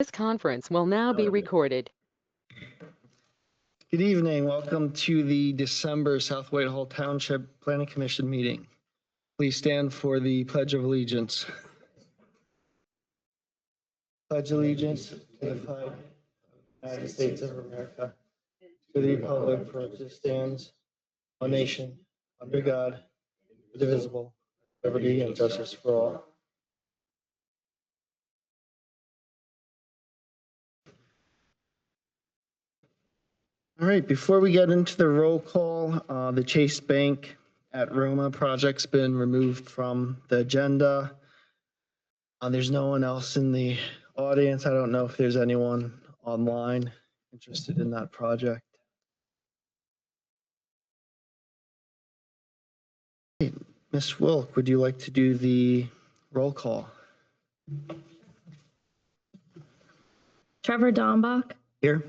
This conference will now be recorded. Good evening. Welcome to the December South Whitehall Township Planning Commission meeting. Please stand for the Pledge of Allegiance. Pledge allegiance to the flag of the United States of America, to the republic for which it stands, one nation, under God, indivisible, liberty and justice for all. All right, before we get into the roll call, the Chase Bank at Roma project's been removed from the agenda. There's no one else in the audience. I don't know if there's anyone online interested in that project. Hey, Ms. Wilk, would you like to do the roll call? Trevor Dombach, Here.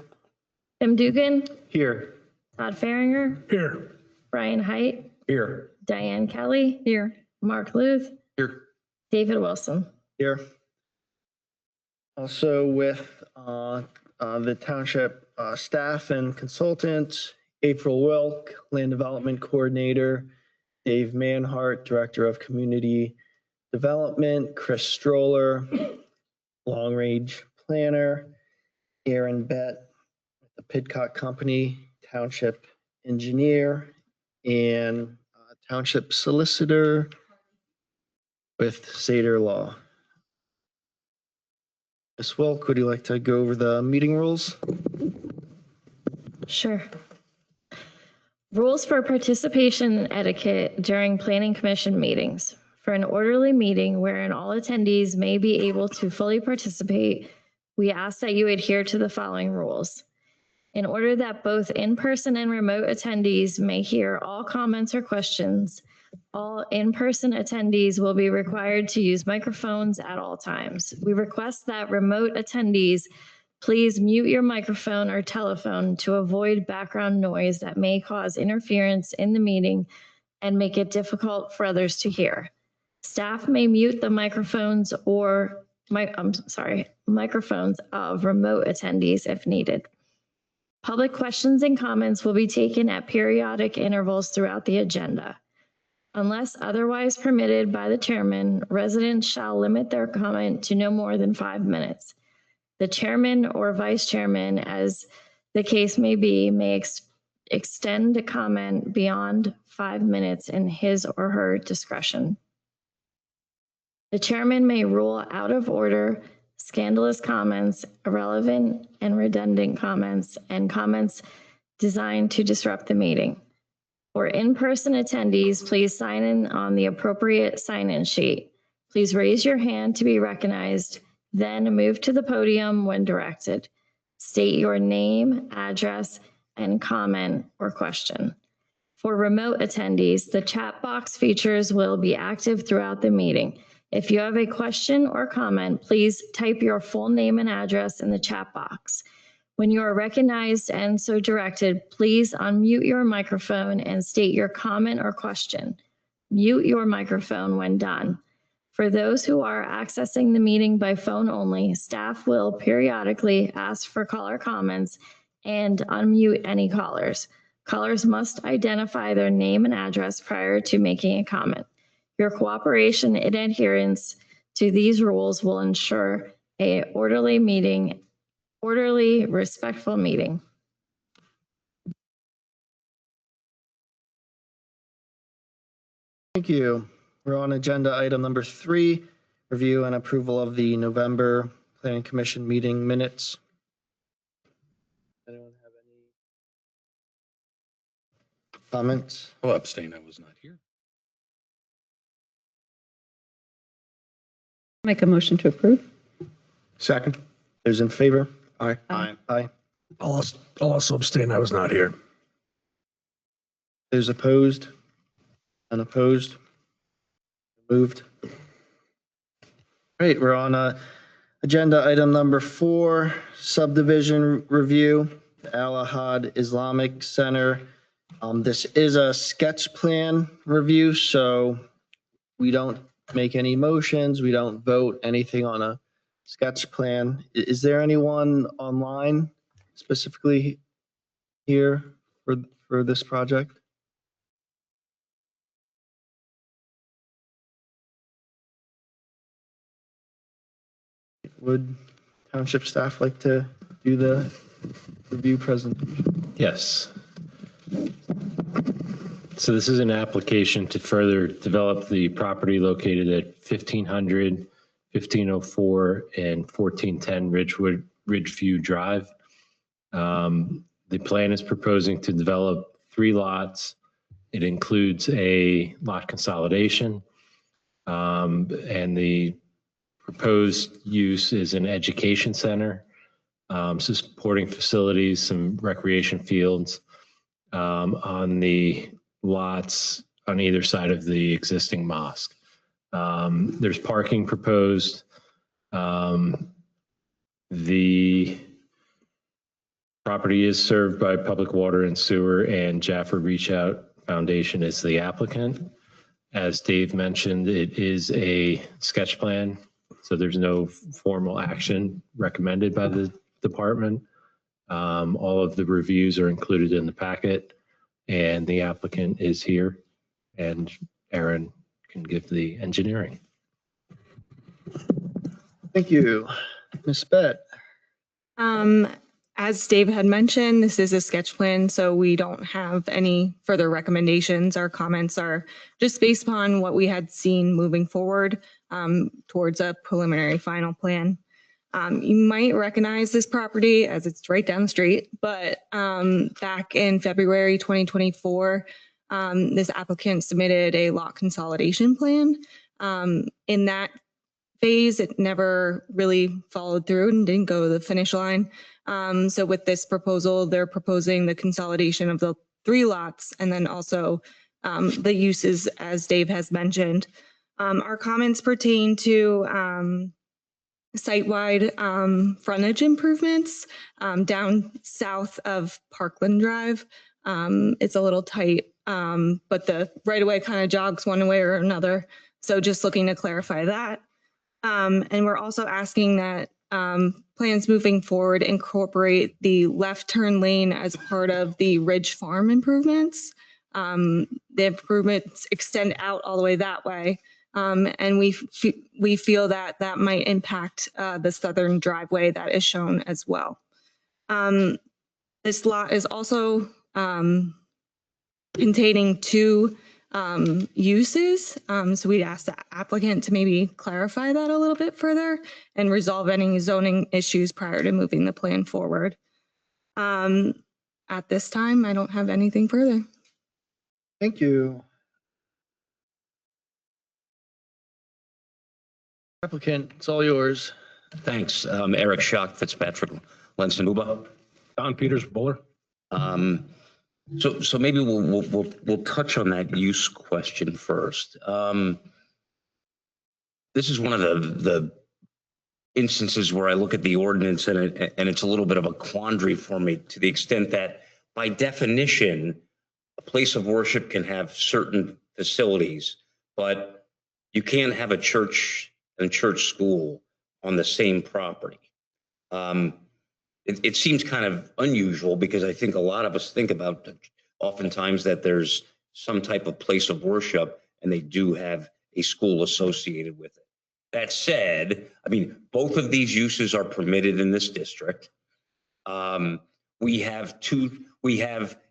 Tim Dugan, Here. Todd Farringer, Here. Brian Height, Here. Diane Kelly, here, Mark Luth, Here. David Wilson. Here. Also with the township staff and consultants, April Wilk, Land Development Coordinator, Dave Manhart, Director of Community Development, Chris Stroller, Long Range Planner, Aaron Bett, the Pidcock Company, Township Engineer, and Township Solicitor with Sater Law. Ms. Wilk, would you like to go over the meeting rules? Sure. Rules for participation and etiquette during Planning Commission meetings. For an orderly meeting wherein all attendees may be able to fully participate, we ask that you adhere to the following rules. In order that both in-person and remote attendees may hear all comments or questions, all in-person attendees will be required to use microphones at all times. We request that remote attendees please mute your microphone or telephone to avoid background noise that may cause interference in the meeting and make it difficult for others to hear. Staff may mute the microphones or microphones of remote attendees if needed. Public questions and comments will be taken at periodic intervals throughout the agenda. Unless otherwise permitted by the chairman, residents shall limit their comment to no more than 5 minutes. The chairman or vice chairman, as the case may be, may extend a comment beyond 5 minutes in his or her discretion. The chairman may rule out of order scandalous comments, irrelevant and redundant comments, and comments designed to disrupt the meeting. For in-person attendees, please sign in on the appropriate sign-in sheet. Please raise your hand to be recognized, then move to the podium when directed. State your name, address, and comment or question. For remote attendees, the chat box features will be active throughout the meeting. If you have a question or comment, please type your full name and address in the chat box. When you are recognized and so directed, please unmute your microphone and state your comment or question. Mute your microphone when done. For those who are accessing the meeting by phone only, staff will periodically ask for caller comments and unmute any callers. Callers must identify their name and address prior to making a comment. Your cooperation and adherence to these rules will ensure an orderly, respectful meeting. Thank you. We're on agenda item number 3, review and approval of the November Planning Commission meeting minutes. Anyone have any comments? I'll abstain. I was not here. Make a motion to approve. Second. Those in favor? Aye. Aye. Aye. I'll also abstain. I was not here. Those opposed? Unopposed? Moved. Great, we're on agenda item number 4, subdivision review, the Al-Ahad Islamic Center. This is a sketch plan review, so we don't make any motions. We don't vote anything on a sketch plan. Is there anyone online specifically here for this project? Would township staff like to do the review presentation? Yes. So this is an application to further develop the property located at 1500, 1504, and 1410 Ridgeview Drive. The plan is proposing to develop 3 lots. It includes a lot consolidation, and the proposed use is an education center, so supporting facilities, some recreation fields on the lots on either side of the existing mosque. There's parking proposed. The property is served by Public Water and Sewer, and Jaffa Reach Out Foundation is the applicant. As Dave mentioned, it is a sketch plan, so there's no formal action recommended by the department. All of the reviews are included in the packet, and the applicant is here, and Aaron can give the engineering. Thank you. Ms. Bett. As Dave had mentioned, this is a sketch plan, so we don't have any further recommendations. Our comments are just based upon what we had seen moving forward towards a preliminary final plan. You might recognize this property as it's right down the street, but back in February 2024, this applicant submitted a lot consolidation plan. In that phase, it never really followed through and didn't go to the finish line. So with this proposal, they're proposing the consolidation of the 3 lots and then also the uses, as Dave has mentioned. Our comments pertain to site-wide frontage improvements down south of Parkland Drive. It's a little tight, but the right-of-way kind of jogs one way or another. So just looking to clarify that. And we're also asking that plans moving forward incorporate the left turn lane as part of the Ridge Farm improvements. The improvements extend out all the way that way. And we feel that that might impact the southern driveway that is shown as well. This lot is also containing 2 uses. So we'd ask the applicant to maybe clarify that a little bit further and resolve any zoning issues prior to moving the plan forward. At this time, I don't have anything further. Thank you. Applicant, it's all yours. Thanks. Eric Schock, Fitzpatrick, Lenson-Uba. Don Peters, Buller. So maybe we'll touch on that use question first. This is one of the instances where I look at the ordinance and it's a little bit of a quandary for me, to the extent that by definition, a place of worship can have certain facilities, but you can't have a church and church school on the same property. It seems kind of unusual, because I think a lot of us think about oftentimes that there's some type of place of worship and they do have a school associated with it. That said, I mean, both of these uses are permitted in this district. We have,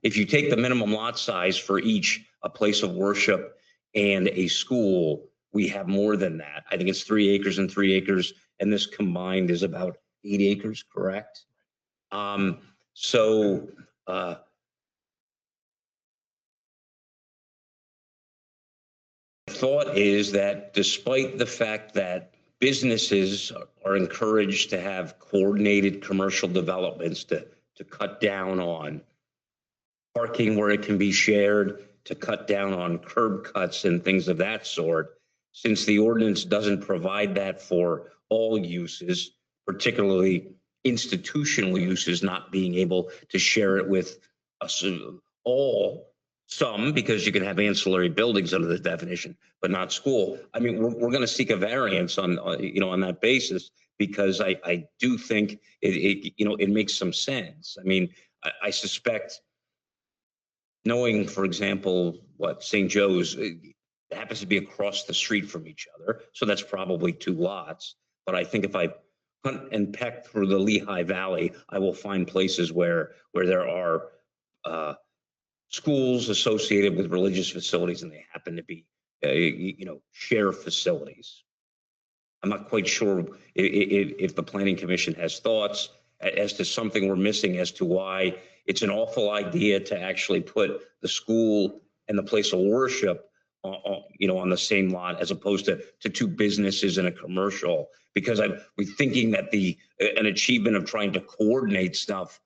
if you take the minimum lot size for each, a place of worship and a school, we have more than that. I think it's 3 acres and 3 acres, and this combined is about 8 acres, correct? Thought is that despite the fact that businesses are encouraged to have coordinated commercial developments to cut down on parking where it can be shared, to cut down on curb cuts and things of that sort, since the ordinance doesn't provide that for all uses, particularly institutional uses, not being able to share it with some, because you can have ancillary buildings under the definition, but not school. I mean, we're going to seek a variance on that basis, because I do think it makes some sense. I mean, I suspect, knowing, for example, what St. Joe's happens to be across the street from each other, so that's probably 2 lots. But I think if I hunt and peck through the Lehigh Valley, I will find places where there are schools associated with religious facilities, and they happen to be share facilities. I'm not quite sure if the Planning Commission has thoughts as to something we're missing as to why it's an awful idea to actually put the school and the place of worship on the same lot, as opposed to 2 businesses and a commercial. Because we're thinking that an achievement of trying to coordinate stuff,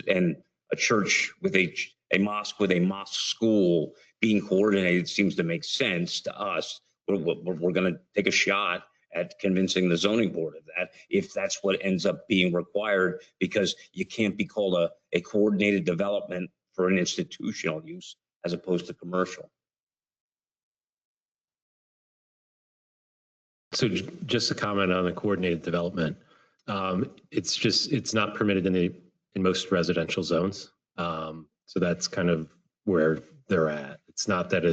and a church with a mosque with a mosque school being coordinated seems to make sense to us. We're going to take a shot at convincing the zoning board of that, if that's what ends up being required, because you can't be called a coordinated development for an institutional use as opposed to commercial. So just a comment on the coordinated development. It's not permitted in most residential zones. So that's kind of where they're at. It's not that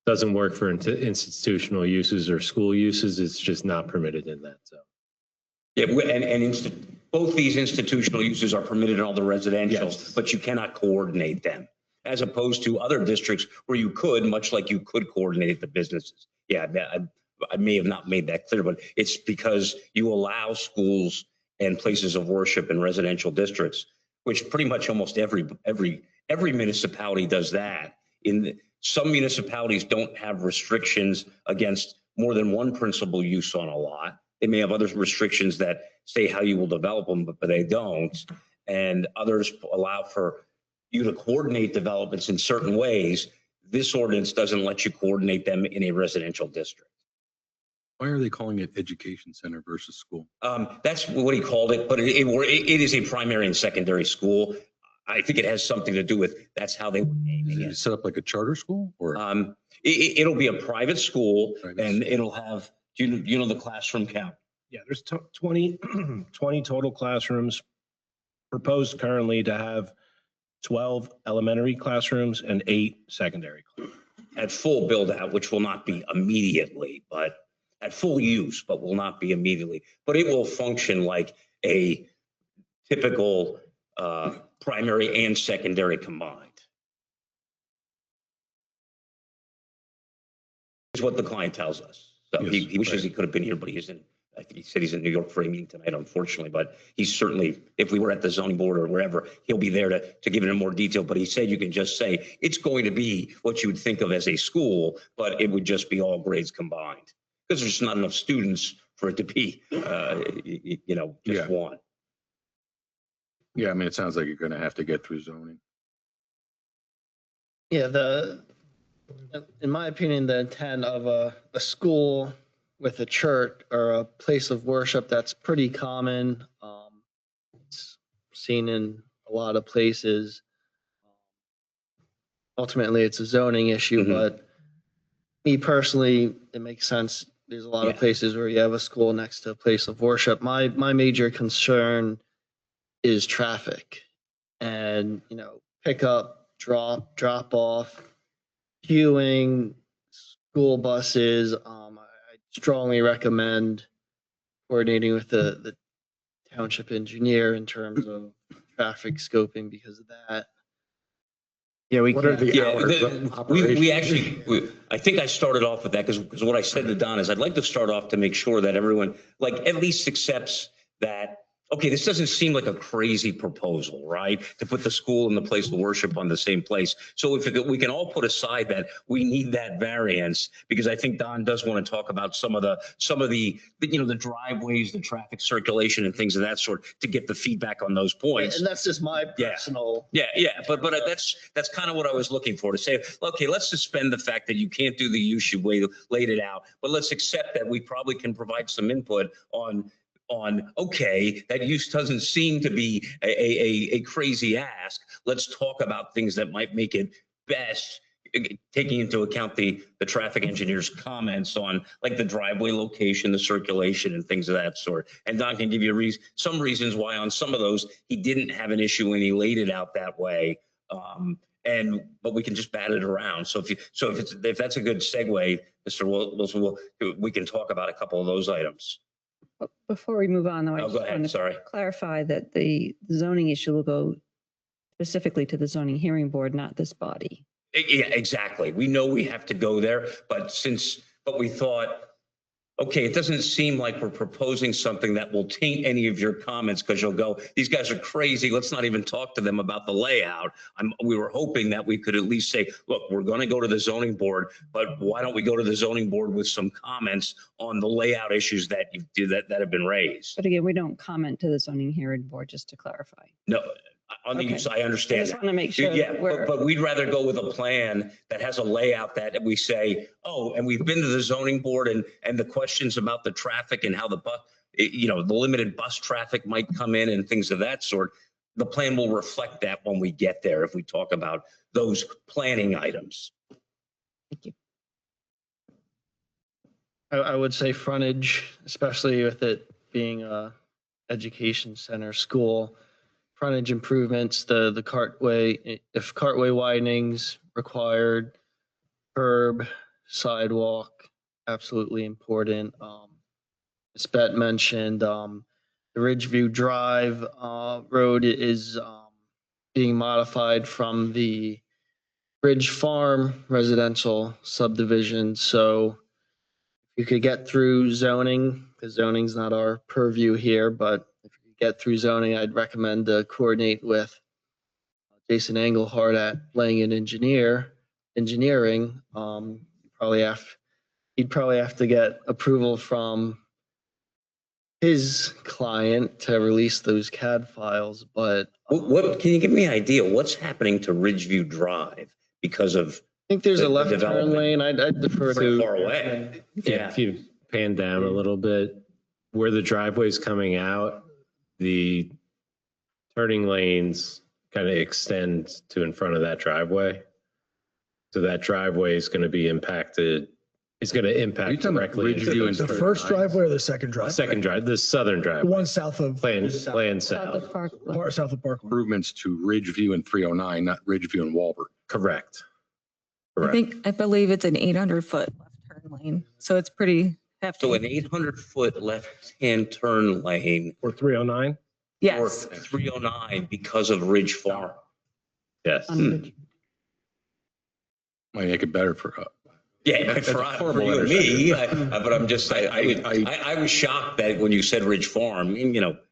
doesn't work for institutional uses or school uses. It's just not permitted in that zone. Yeah, both these institutional uses are permitted in all the residential, yes, but you cannot coordinate them, as opposed to other districts where you could, much like you could coordinate the businesses. Yeah, I may have not made that clear, but it's because you allow schools and places of worship in residential districts, which pretty much almost every municipality does that. Some municipalities don't have restrictions against more than one principal use on a lot. They may have other restrictions that say how you will develop them, but they don't. And others allow for you to coordinate developments in certain ways. This ordinance doesn't let you coordinate them in a residential district. Why are they calling it education center versus school? That's what he called it, but it is a primary and secondary school. I think it has something to do with that's how they were naming it. Set up like a charter school, or it'll be a private school, and school. it'll have. Do you know the classroom count? Yeah, there's 20 total classrooms. Proposed currently to have 12 elementary classrooms and 8 secondary classrooms. At full build out, which will not be immediately, but at full use, but will not be immediately. But it will function like a typical primary and secondary combined. Is what the client tells us. So Yes, he wishes he could have been here, but I think he said he's in New York for a meeting tonight, unfortunately. But he's certainly, if we were at the zoning board or wherever, he'll be there to give it in more detail. But he said you can just say it's going to be what you would think of as a school, but it would just be all grades combined, because there's not enough students for it to be, just one. Yeah, I mean, it sounds like you're going to have to get through zoning. Yeah, in my opinion, the intent of a school with a church or a place of worship, that's pretty common. It's seen in a lot of places. Ultimately, it's a zoning issue, but me personally, it makes sense. There's a lot of places where you have a school next to a place of worship. My major concern is traffic, and pick up, drop off, queuing, school buses. I strongly recommend coordinating with the township engineer in terms of traffic scoping because of that. Yeah, we What are the hours of We operation? actually, I think I started off with that because what I said to Don is I'd like to start off to make sure that everyone at least accepts that, okay, this doesn't seem like a crazy proposal, right? To put the school and the place of worship on the same place. So if we can all put aside that we need that variance, because I think Don does want to talk about some of the the driveways, the traffic circulation and things of that sort to get the feedback on those points. And that's just my personal. Yeah. But that's kind of what I was looking for, to say, okay, let's suspend the fact that you can't do the use, you laid it out, but let's accept that we probably can provide some input on, okay, that use doesn't seem to be a crazy ask. Let's talk about things that might make it best taking into account the traffic engineer's comments on like the driveway location, the circulation and things of that sort. And Don can give you some reasons why on some of those, he didn't have an issue when he laid it out that way. But we can just bat it around. So if that's a good segue, Mr. Wilson, we can talk about a couple of those items. Before we move on, though, I Oh, go just ahead, want sorry. to clarify that the zoning issue will go specifically to the zoning hearing board, not this body. Yeah, exactly. We know we have to go there, but we thought, okay, it doesn't seem like we're proposing something that will taint any of your comments because you'll go, these guys are crazy. Let's not even talk to them about the layout. We were hoping that we could at least say, look, we're going to go to the zoning board, but why don't we go to the zoning board with some comments on the layout issues that have been raised? But again, we don't comment to the zoning hearing board, just to clarify. No, on the Okay. use, I understand I just that. want to make sure Yeah, that we're. but we'd rather go with a plan that has a layout that we say, oh, and we've been to the zoning board and the questions about the traffic and how the the limited bus traffic might come in and things of that sort. The plan will reflect that when we get there, if we talk about those planning items. Thank you. I would say frontage, especially with it being a education center school, frontage improvements, the cartway, if cartway widenings required, curb, sidewalk, absolutely important. As Bet mentioned, the Ridgeview Drive road is being modified from the Ridge Farm residential subdivision. So you could get through zoning, because zoning's not our purview here, but if you could get through zoning, I'd recommend to coordinate with Jason Engelhardt at Langen Engineering. He'd probably have to get approval from his client to release those CAD files, but What can you give me an idea? What's happening to Ridgeview Drive because of I think there's the a left turn development? lane. I'd defer pretty to. far away? Yeah, if you pan down a little bit, where the driveway's coming out, the turning lanes kind of extend to in front of that driveway. So that driveway is going to be impacted. It's going to Are you impact talking about directly. into Ridgeview and those The turn first lines. driveway or the second driveway? Second drive, the southern The driveway, one south of, plan South south. of Park. south of Parkland. Improvements to Ridgeview and 309, not Ridgeview and Walbert. Correct. I believe it's an 800-foot left turn lane, so it's pretty hefty. So an 800-foot left-hand turn lane Or 309? or Yes, 309 because of Ridge Farm. Yes. Might make it better for, Yeah, That's a for horrible you and me, intersection. but I'm just, I was shocked that when you said Ridge Farm,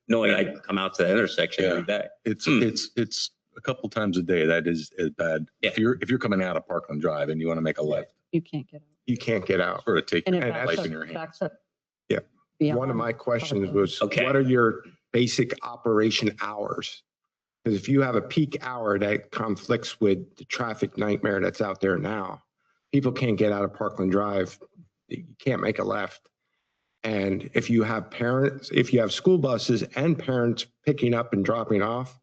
knowing I come out to that intersection every day. it's a couple times a day. That is bad. Yeah. If you're coming out of Parkland Drive and you want to make a left, You can't get out. You can't get out. sort of take And it your backs life up, in your hands. backs up. Yeah. beyond One of my questions Parkland. was, Okay. what are your basic operation hours? Because if you have a peak hour that conflicts with the traffic nightmare that's out there now, people can't get out of Parkland Drive. You can't make a left. And if you have school buses and parents picking up and dropping off,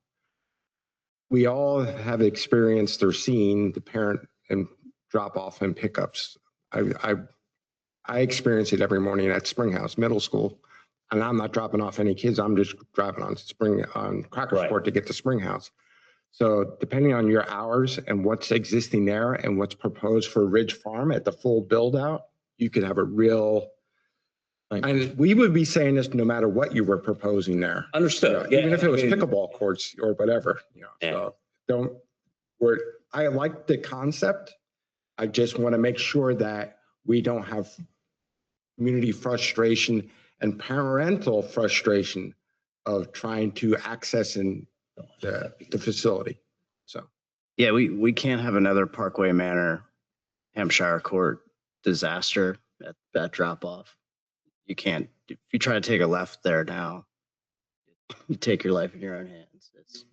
we all have experienced or seen the parent and drop off and pickups. I experience it every morning at Springhouse Middle School, and I'm not dropping off any kids. I'm just driving on Crackersport to get to Springhouse. So depending on your hours and what's existing there and what's proposed for Ridge Farm at the full build out, you could have a real, and we would be saying this no matter what you were proposing there. Understood. Even if it was pickleball courts or whatever, Yeah. so I like the concept. I just want to make sure that we don't have community frustration and parental frustration of trying to access the facility. So. Yeah, we can't have another Parkway Manor, Hampshire Court disaster at that drop off. You can't, if you try to take a left there now, you take your life in your own hands.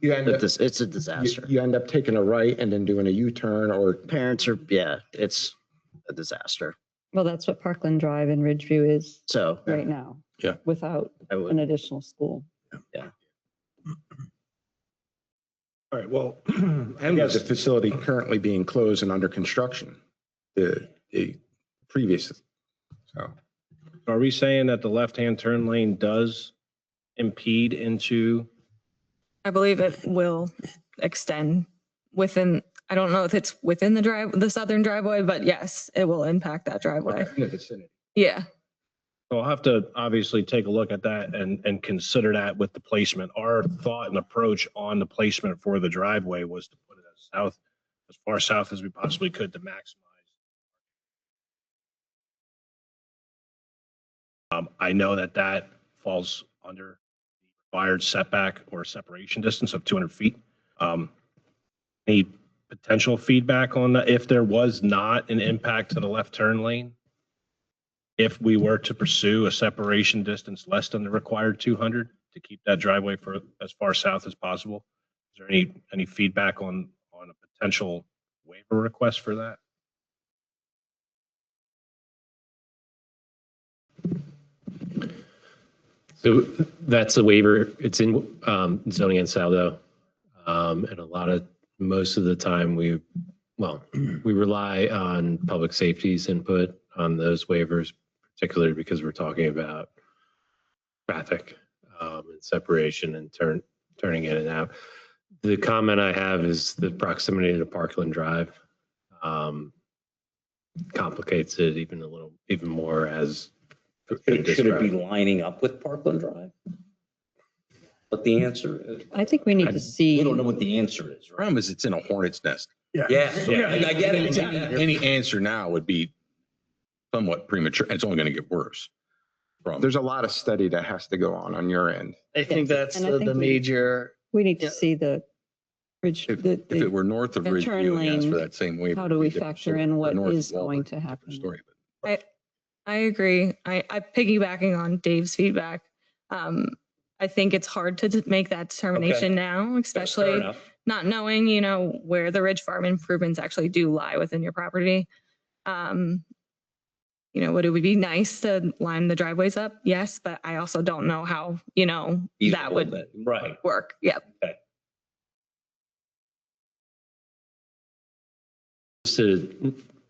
It's a disaster. You end up taking a right and then doing a U-turn or. Parents it's a disaster. Well, that's what Parkland Drive and Ridgeview is So, right now. Yeah. Without I would, an additional school. All right, well, I And guess the facility currently being closed and under construction, the previous. So are we saying that the left-hand turn lane does impede into, I believe it will extend within, I don't know if it's within the southern driveway, but yes, it will impact that driveway. in the vicinity. Yeah. so I'll have to obviously take a look at that and consider that with the placement. Our thought and approach on the placement for the driveway was to put it as far south as we possibly could to maximize. I know that falls under the required setback or separation distance of 200 feet. Any potential feedback on that if there was not an impact to the left turn lane? If we were to pursue a separation distance less than the required 200 to keep that driveway for as far south as possible? Is there any feedback on a potential waiver request for that? So that's a waiver. It's in zoning and SALDO. And most of the time we rely on public safety's input on those waivers, particularly because we're talking about traffic and separation and turning in and out. The comment I have is the proximity to Parkland Drive complicates it even more as Should it be lining up with Parkland Drive? What the answer is? I think we need to see. We don't know what the answer is, right? Problem is it's in a hornet's nest. Yeah, I get it. Any answer now would be somewhat premature. It's only going to get worse. There's a lot of study that has to go on your end. I think that's and I think the major, We need to Yeah. see the ridge, If the, it were north of the turn Ridgeview and asked for lane, that same waiver. how do we it'd be different factor story. in Or what north of is going Walmart, to different happen? story, I agree. I piggybacking on Dave's feedback. I think it's hard to make that determination now, Fair especially enough. not knowing, where the Ridge Farm improvements actually do lie within your property. Would it be nice to line the driveways up? Yes, but I also don't know how, that Feasible would that- Right. work. Yep. Just a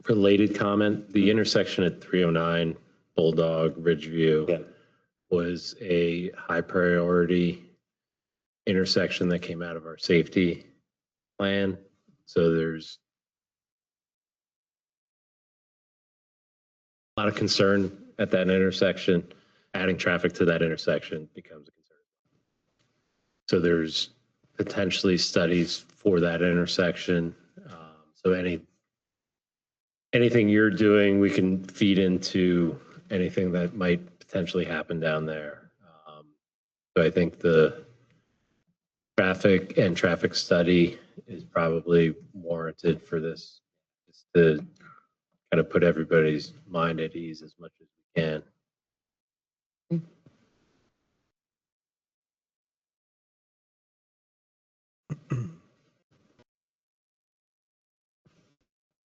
related comment, the intersection at 309 Bulldog Ridgeview Yeah. was a high priority intersection that came out of our safety plan. So there's a lot of concern at that intersection. Adding traffic to that intersection becomes a concern. So there's potentially studies for that intersection. So anything you're doing, we can feed into anything that might potentially happen down there. So I think the traffic study is probably warranted for this, just to kind of put everybody's mind at ease as much as we can.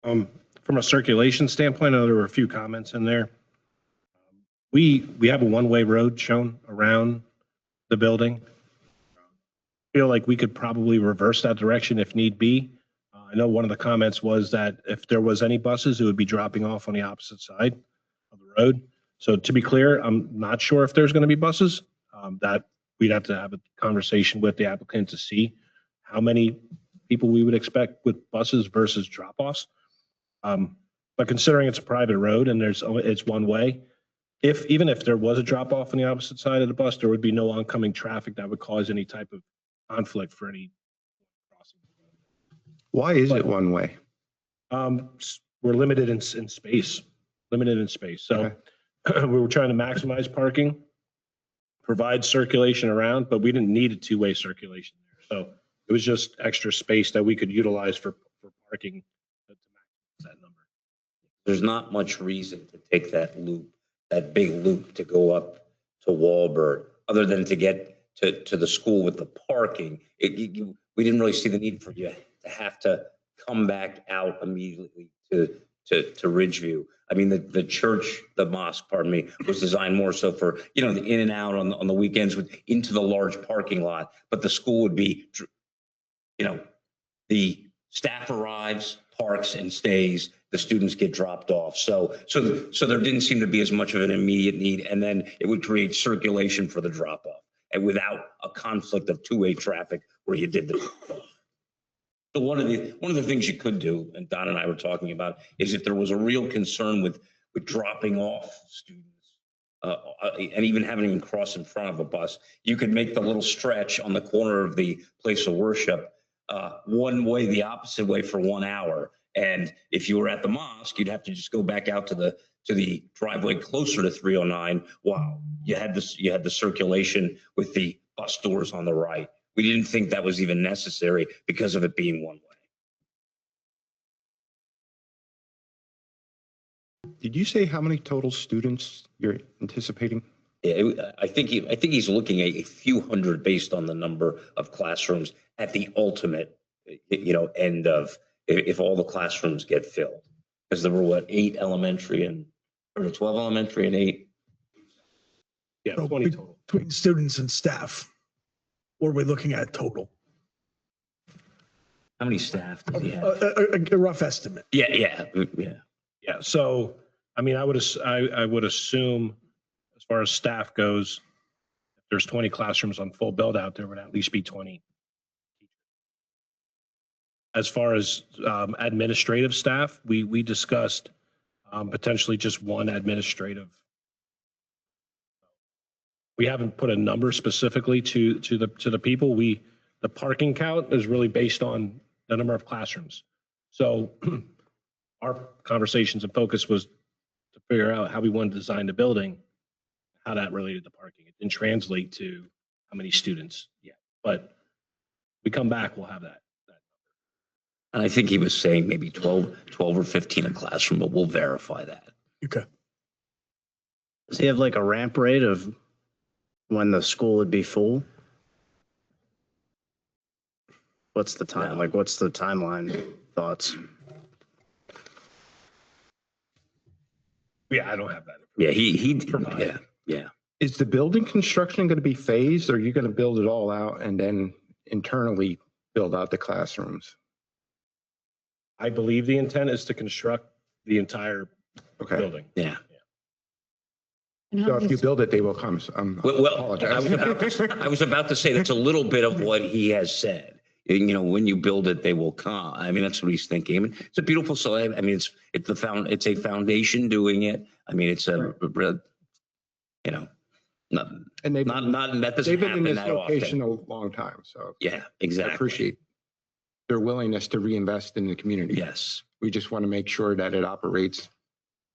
From a circulation standpoint, I know there were a few comments in there. We have a one-way road shown around the building. Feel like we could probably reverse that direction if need be. I know one of the comments was that if there was any buses, it would be dropping off on the opposite side of the road. So to be clear, I'm not sure if there's going to be buses. That we'd have to have a conversation with the applicant to see how many people we would expect with buses versus drop-offs. But considering it's a private road and it's one way, even if there was a drop-off on the opposite side of the bus, there would be no oncoming traffic that would cause any type of conflict for any crossing. Why is it one way? We're limited in space, So we were trying to maximize parking, provide circulation around, but we didn't need a two-way circulation there. So it was just extra space that we could utilize for parking to maximize that number. There's not much reason to take that loop, that big loop to go up to Walbert, other than to get to the school with the parking. We didn't really see the need for you to have to come back out immediately to Ridgeview. I mean, the mosque, pardon me, was designed more so for, the in and out on the weekends into the large parking lot, but the school would be the staff arrives, parks and stays, the students get dropped off. So there didn't seem to be as much of an immediate need. And then it would create circulation for the drop off and without a conflict of two-way traffic where you did the drop off. So one of the things you could do, and Don and I were talking about, is if there was a real concern with dropping off students, and even having them cross in front of a bus, you could make the little stretch on the corner of the place of worship one way, the opposite way for 1 hour. And if you were at the mosque, you'd have to just go back out to the driveway closer to 309 while you had the circulation with the bus doors on the right. We didn't think that was even necessary because of it being one way. Did you say how many total students you're anticipating? Yeah, I think he's looking at a few hundred based on the number of classrooms at the ultimate, end of if all the classrooms get filled. Because there were 8 elementary and 12 elementary and 8. Yeah, So 20 total. between students and staff, what are we looking at total? How many staff does he have? A rough estimate. Yeah. Yeah, so, I mean, I would assume, as far as staff goes, if there's 20 classrooms on full build out, there would at least be 20. As far as administrative staff, we discussed potentially just one administrative. We haven't put a number specifically to the people. The parking count is really based on the number of classrooms. So our conversations and focus was to figure out how we wanted to design the building, how that related to parking. It didn't translate to how many students yet, but we come back, we'll have that. And I think he was saying maybe 12 or 15 a classroom, but we'll verify that. Okay. Does he have like a ramp rate of when the school would be full? What's the time? No. Like, what's the timeline thoughts? Yeah, I don't have that. Yeah, yeah. Is the building construction going to be phased, or are you going to build it all out and then internally build out the classrooms? I believe the intent is to construct the entire Okay. building. Yeah. And how So if many you build it, they will come. Well, Apologize. I was about to say that's a little bit of what he has said. When you build it, they will come. I mean, that's what he's thinking. I mean, it's a beautiful site. I mean, it's a foundation doing it. I mean, it's a real, not And that doesn't they've been in happen this that location often. a long time, so Yeah, I exactly. appreciate their willingness to reinvest in the community. Yes, We just want to make sure that it operates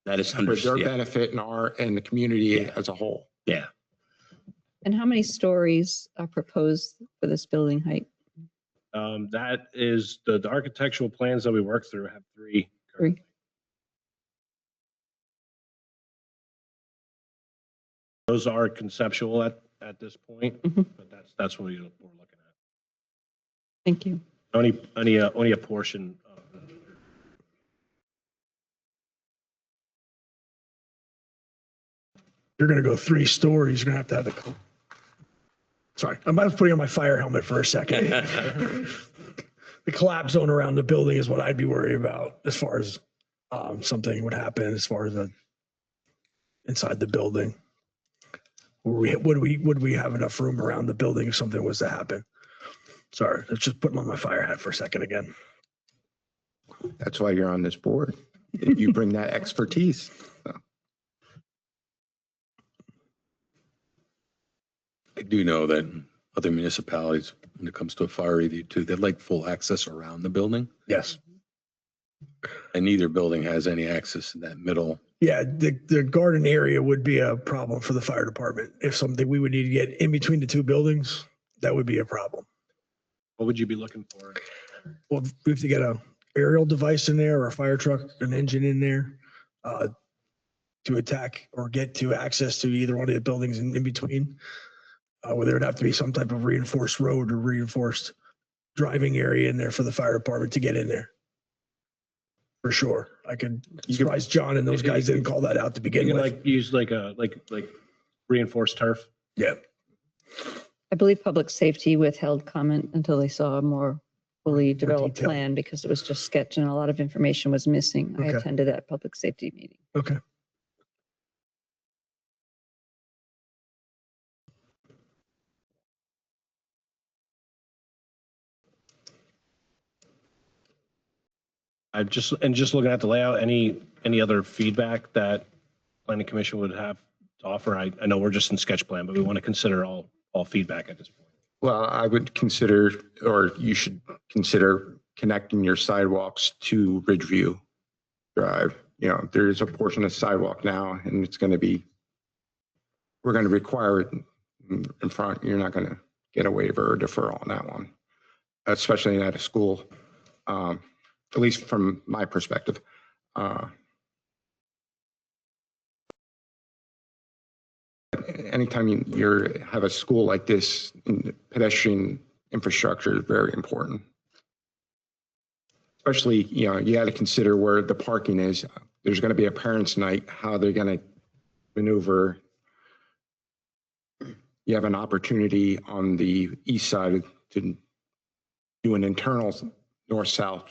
that is for their understood. Yeah. benefit and the community Yeah. as a whole. Yeah. And how many stories are proposed for this building height? That is the architectural plans that we worked through have 3. Three. Those are conceptual at this point, Mhm. but that's what we're looking at. Thank you. Only a portion of You're going to go 3 stories. You're going to have the. Sorry, I'm putting on my fire helmet for a second. The collapse zone around the building is what I'd be worried about as far as something would happen as far as inside the building. Would we have enough room around the building if something was to happen? Sorry, let's just put on my fire hat for a second again. That's why you're on this board. You bring that expertise. I do know that other municipalities, when it comes to a fire, they'd like full access around the building. Yes. And neither building has any access in that middle. Yeah, the garden area would be a problem for the fire department. If something we would need to get in between the 2 buildings, that would be a problem. what would you be looking for? Well, we have to get a aerial device in there or a fire truck, an engine in there to attack or get to access to either one of the buildings in between. Where there would have to be some type of reinforced road or reinforced driving area in there for the fire department to get in there. For sure. I could surprise John and those guys didn't call that out to begin You can with. use like reinforced turf. Yeah. I believe public safety withheld comment until they saw more fully developed detailed. plan because it was just sketch and a lot of information was missing. I Okay. attended that public safety meeting. Okay. Just looking at the layout, any other feedback that planning commission would have to offer? I know we're just in sketch plan, but we want to consider all feedback at this point. Well, I would consider, or you should consider connecting your sidewalks to Ridgeview Drive. You know, there's a portion of sidewalk now and it's going to be, we're going to require it in front. You're not going to get a waiver or deferral on that one, especially at a school, at least from my perspective. Anytime you have a school like this, pedestrian infrastructure is very important. Especially, you know, you got to consider where the parking is. There's going to be a parents' night, how they're going to maneuver. You have an opportunity on the east side to do an internal north-south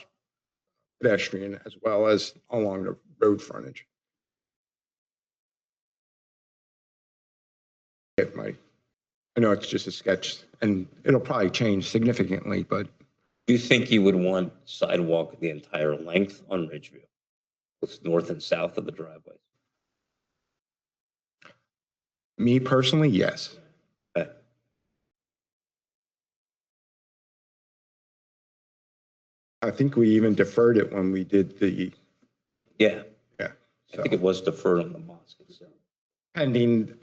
pedestrian as well as along the road frontage. I know it's just a sketch and it'll probably change significantly, but Do you think you would want sidewalk the entire length on Ridgeview? Both north and south of the driveway? me personally, yes. Okay. I think we even deferred it when we did the, Yeah, yeah. I think it was deferred on the mosque itself. Pending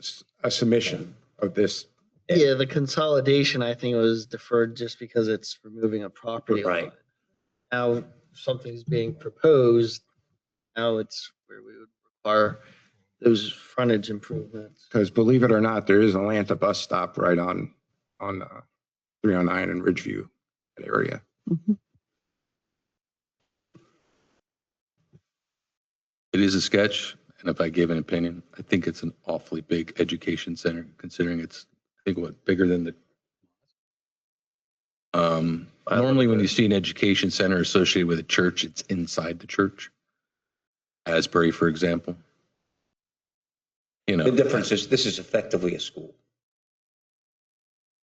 a submission of this. Yeah, the consolidation, I think, was deferred just because it's removing a property line. Right. Now, something's being proposed, now it's where we would require those frontage improvements. Because believe it or not, there is a Atlanta bus stop right on 309 in Ridgeview area. Mhm. It is a sketch, and if I gave an opinion, I think it's an awfully big education center, considering it's, I think, what, bigger than the. Normally, when you see an education center associated with a church, it's inside the church. Asbury, for example. You know. The difference is this is effectively a school.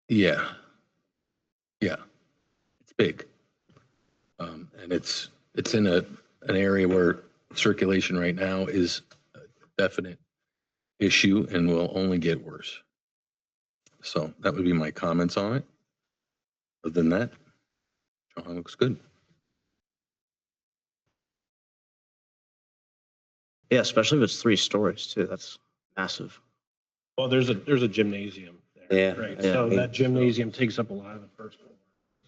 Yeah. Yeah. It's big. And it's in an area where circulation right now is a definite issue and will only get worse. So that would be my comments on it. Other than that, John looks good. Yeah, especially if it's 3 stories too. That's massive. Well, there's a gymnasium there. Yeah, Right. yeah. So that gymnasium takes up a lot of the first floor,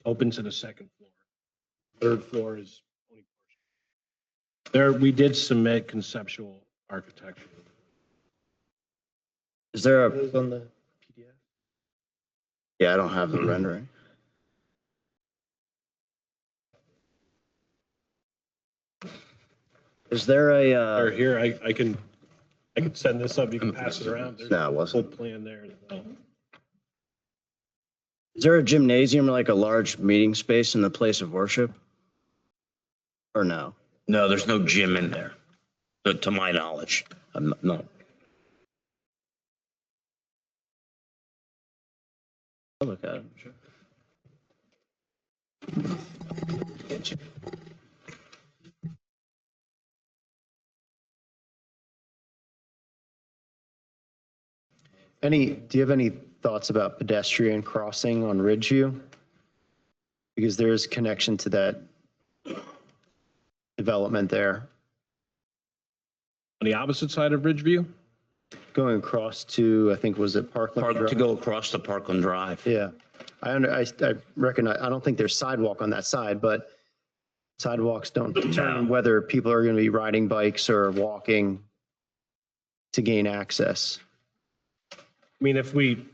open to the second floor. Third floor is only portion. There, we did submit conceptual architecture. Is there a, Those on the PDF. yeah, I don't have the rendering. Is there a, Or here, I can send this up, you can pass it around. There's no, it a full wasn't. plan there as well. Is there a gymnasium or like a large meeting space in the place of worship? Or no? No, there's no gym in there, to my knowledge. No. I'll look at it, sure. Do you have any thoughts about pedestrian crossing on Ridgeview? Because there is connection to that development there. On the opposite side of Ridgeview? Going across to, I think, was it Parkland? Park, to Drive? go across the Parkland Drive. Yeah, I recognize, I don't think there's sidewalk on that side, but sidewalks don't determine whether people are going to be riding bikes or walking to gain access. I mean, if we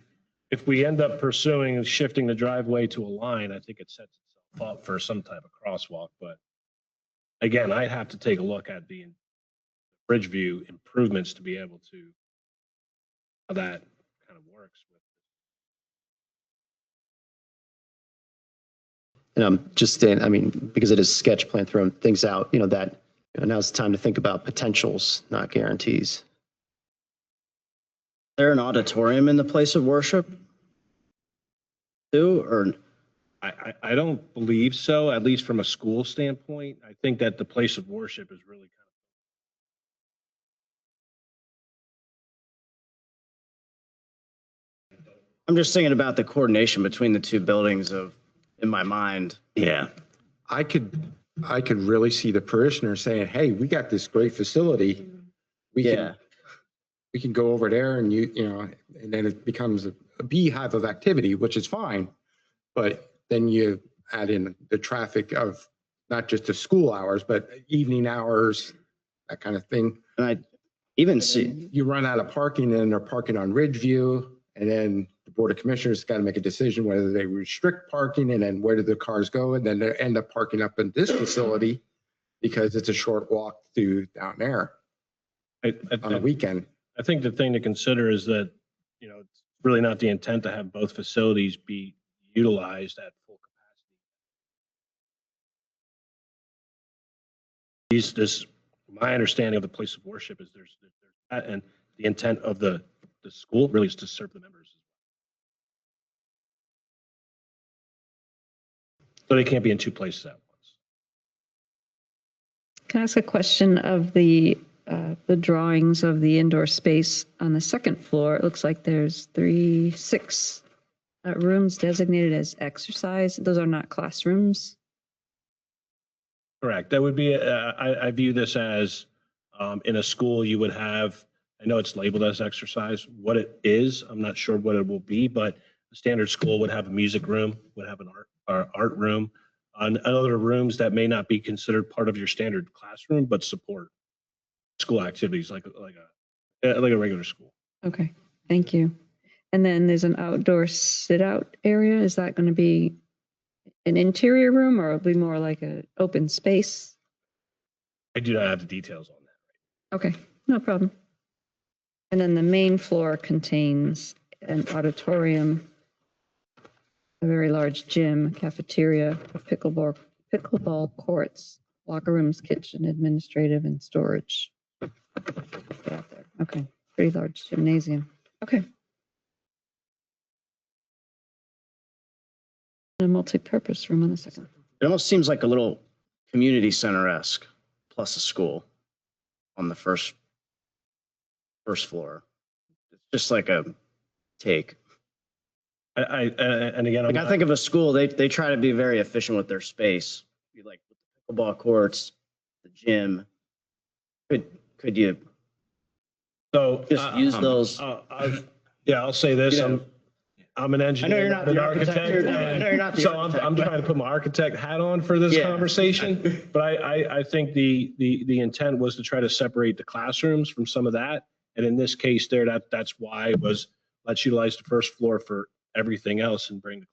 end up pursuing shifting the driveway to a line, I think it sets itself up for some type of crosswalk. But again, I'd have to take a look at the Ridgeview improvements to be able to how that kind of works with. And I'm just saying, I mean, because it is sketch plan throwing things out, that now's the time to think about potentials, not guarantees. Is there an auditorium in the place of worship? Too, or I don't believe so, at least from a school standpoint. I think that the place of worship is really I'm just thinking about the coordination between the two buildings in my mind. Yeah. I could really see the parishioner saying, hey, we got this great facility. Yeah. We can go over there and and then it becomes a beehive of activity, which is fine. But then you add in the traffic of not just the school hours, but evening hours, that kind of thing. And I even see, You run out of parking and they're parking on Ridgeview, and then the Board of Commissioners got to make a decision whether they restrict parking and then where do the cars go? And then they end up parking up in this facility because it's a short walk to down there on a weekend. I think the thing to consider is that, it's really not the intent to have both facilities be utilized at full capacity. My understanding of the place of worship is there's that, and the intent of the school really is to serve the members. So they can't be in two places at once. Can I ask a question of the drawings of the indoor space on the second floor? It looks like there's 6 rooms designated as exercise. Those are not classrooms. Correct. That would be, I view this as, in a school, you would have, I know it's labeled as exercise. What it is, I'm not sure what it will be, but a standard school would have a music room, would have an art room, and other rooms that may not be considered part of your standard classroom, but support school activities like a regular school. Okay, thank you. And then there's an outdoor sit-out area. Is that going to be an interior room, or it'll be more like an open space? I do not have the details on that. Okay, no problem. And then the main floor contains an auditorium, a very large gym, cafeteria, pickleball courts, locker rooms, kitchen, administrative, and storage. Out there. Okay, pretty large gymnasium. Okay. A multi-purpose room on the second. it almost seems like a little community center-esque plus a school on the first floor. It's just like a take. And again, Like I think of a school, they try to be very efficient with their space. You like the pickleball courts, the gym. Could you so just use those? Yeah, I'll say this. I'm an engineer. I know you're not an the architect. I know you're not the So architect. I'm trying to put my architect hat on for this conversation. But I think the intent was to try to separate the classrooms from some of that. And in this case there, that's why it was, let's utilize the first floor for everything else and bring the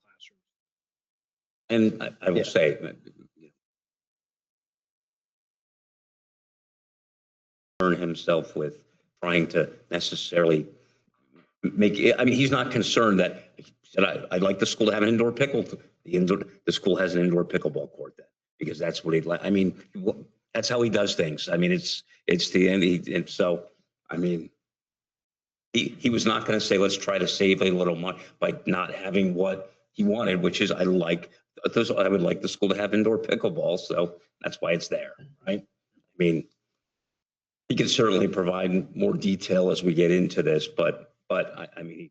classroom. And I will say, himself with trying to necessarily make it, I mean, he's not concerned that he said, I'd like the school to have an indoor the school has an indoor pickleball court then, because that's what he'd like. I mean, that's how he does things. I mean, it's the end. And so, I mean, he was not going to say, let's try to save a little money by not having what he wanted, which is I would like the school to have indoor pickleball. So that's why it's there, right? I mean, he can certainly provide more detail as we get into this, but I mean,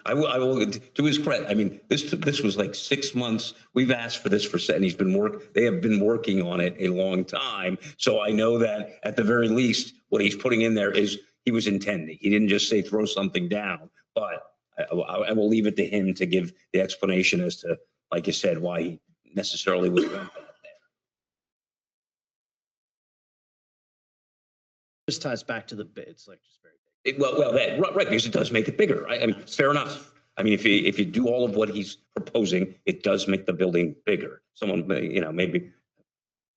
I will to his credit. I mean, this was like 6 months. We've asked for this and they have been working on it a long time. So I know that at the very least, what he's putting in there is he was intending. He didn't just say throw something down, but I will leave it to him to give the explanation as to, like you said, why he necessarily was doing that. This ties back to it's like just very big. Right, because it does make it bigger. Right? I mean, fair enough. I mean, if you do all of what he's proposing, it does make the building bigger. Someone, maybe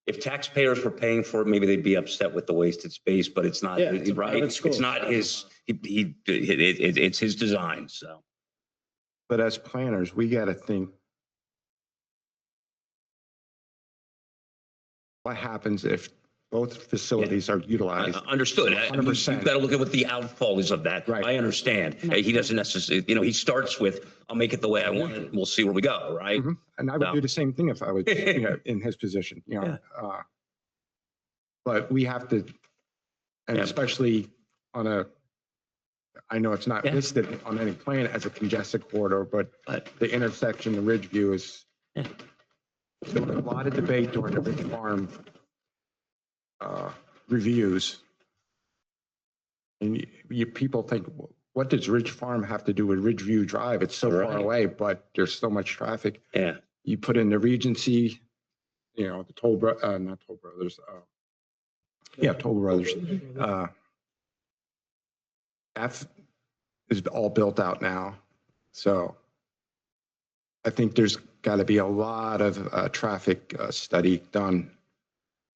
if taxpayers were paying for it, maybe they'd be upset with the wasted space. But it's not right. It's not his. It's his design. So, But as planners, we got to think what happens if both facilities are utilized? Understood. 100%. You've got to look at what the outfall is of that. Right. I understand. He doesn't necessarily, he starts with, I'll make it the way I want it. We'll see where we go, right? Mhm. And I would No. do the same thing if I was in his position, But we have to, and Yeah. especially on I know it's not Yeah. listed on any plan as a congested corridor, but the intersection, the Ridgeview is, Yeah. there was a lot of debate during the Ridge Farm reviews. And people think, what does Ridge Farm have to do with Ridgeview Drive? It's so Right. far away, but there's so much traffic. Yeah. You put in the Regency, the Toll Brothers. Toll Brothers. That is all built out now. So I think there's got to be a lot of traffic study done.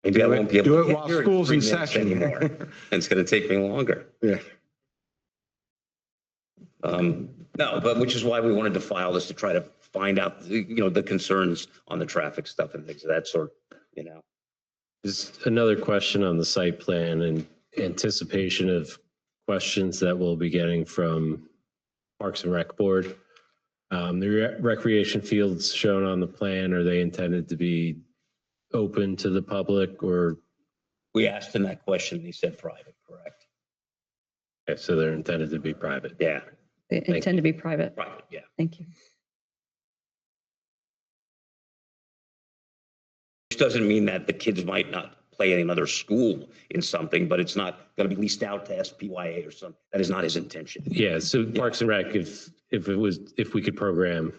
Maybe I won't be able Do to it get while here in school's 3 in minutes session. anymore. And it's going to take me longer. Yeah. No, but which is why we wanted to file this, to try to find out, the concerns on the traffic stuff and things of that sort, Just another question on the site plan and anticipation of questions that we'll be getting from Parks and Rec Board. The recreation fields shown on the plan, are they intended to be open to the public or? We asked him that question and he said private, correct? Okay, so they're intended to be private. Yeah, They intend to be private. private, yeah. Thank you. Which doesn't mean that the kids might not play in another school in something, but it's not going to be leased out to SPYA or something. That is not his intention. Yeah, so Parks and Rec, if we could program,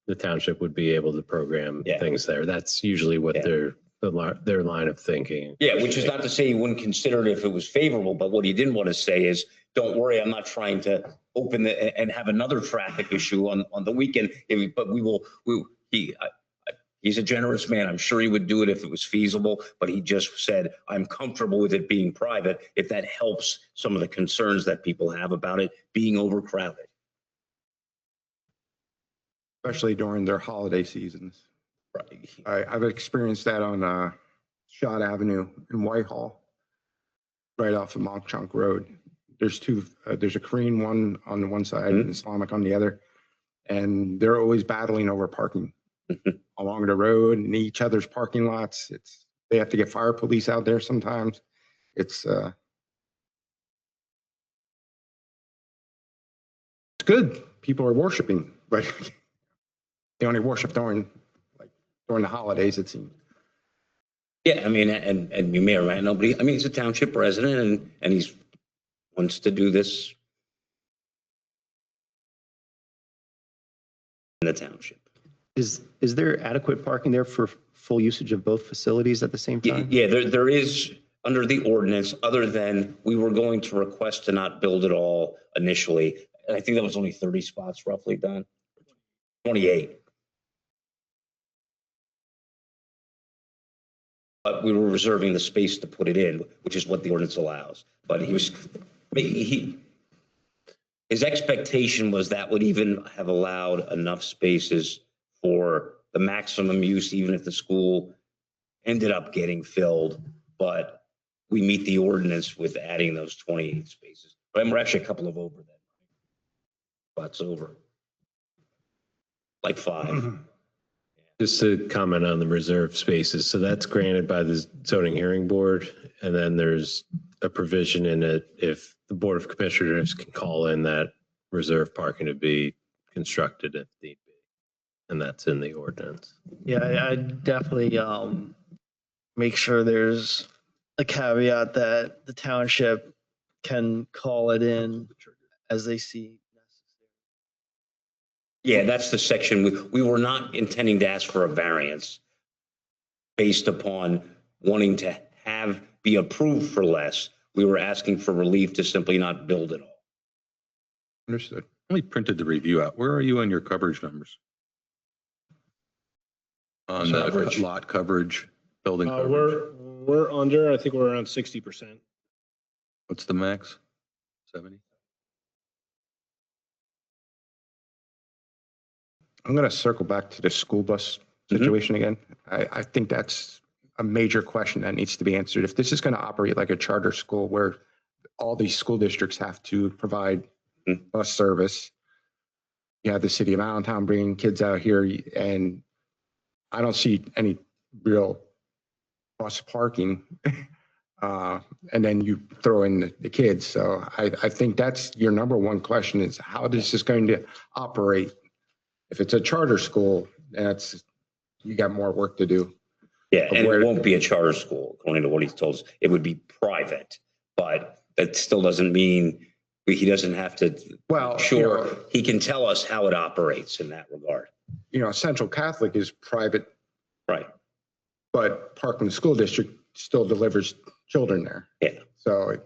the township would be able to program Yeah. things there. That's usually what Yeah. their line of thinking. Yeah, which is not to say he wouldn't consider it if it was favorable, but what he didn't want to say is, don't worry, I'm not trying to open and have another traffic issue on the weekend. But he's a generous man. I'm sure he would do it if it was feasible, but he just said, I'm comfortable with it being private if that helps some of the concerns that people have about it being overcrowded. Especially during their holiday seasons. Right. I've experienced that on Shot Avenue in Whitehall, right off of Mont Chunk Road. There's there's a Korean one on the one side and Islamic on the other, and they're always battling over parking along the road and each other's parking lots. They have to get fire police out there sometimes. It's good. People are worshiping, but they only worship during the holidays, it seems. Yeah, I mean, and you may or may not, he's a township resident and he's wants to do this in the township. Is there adequate parking there for full usage of both facilities at the same time? Yeah, there is under the ordinance, other than we were going to request to not build it all initially. And I think that was only 30 spots roughly done. 28. But we were reserving the space to put it in, which is what the ordinance allows. But his expectation was that would even have allowed enough spaces for the maximum use, even if the school ended up getting filled. But we meet the ordinance with adding those 28 spaces. But we're actually a couple of over that. Spots over. Like 5. Just to comment on the reserved spaces. So that's granted by the zoning hearing board. And then there's a provision in it if the Board of Commissioners can call in that reserved parking to be constructed if need be. And that's in the ordinance. Yeah, I definitely make sure there's a caveat that the township can call it in as they see. Yeah, that's the section. We were not intending to ask for a variance based upon wanting to be approved for less. We were asking for relief to simply not build it all. Understood. Only printed the review out. Where are you on your coverage numbers? On the Coverage. lot coverage, building coverage? We're under, I think we're around 60%. What's the max? 70? I'm going to circle back to the school bus situation again. I think that's a major question that needs to be answered. If this is going to operate like a charter school where all these school districts have to provide bus service, you have the city of Allentown bringing kids out here, and I don't see any real bus parking. And then you throw in the kids. So I think that's your number one question is how is this going to operate? If it's a charter school, that's, you got more work to do. Yeah, and it won't be a charter school, according to what he's told us. It would be private, but that still doesn't mean he doesn't have to. Well, sure, he can tell us how it operates in that regard. Central Catholic is private. Right. But Parkland School District still delivers children there. Yeah. So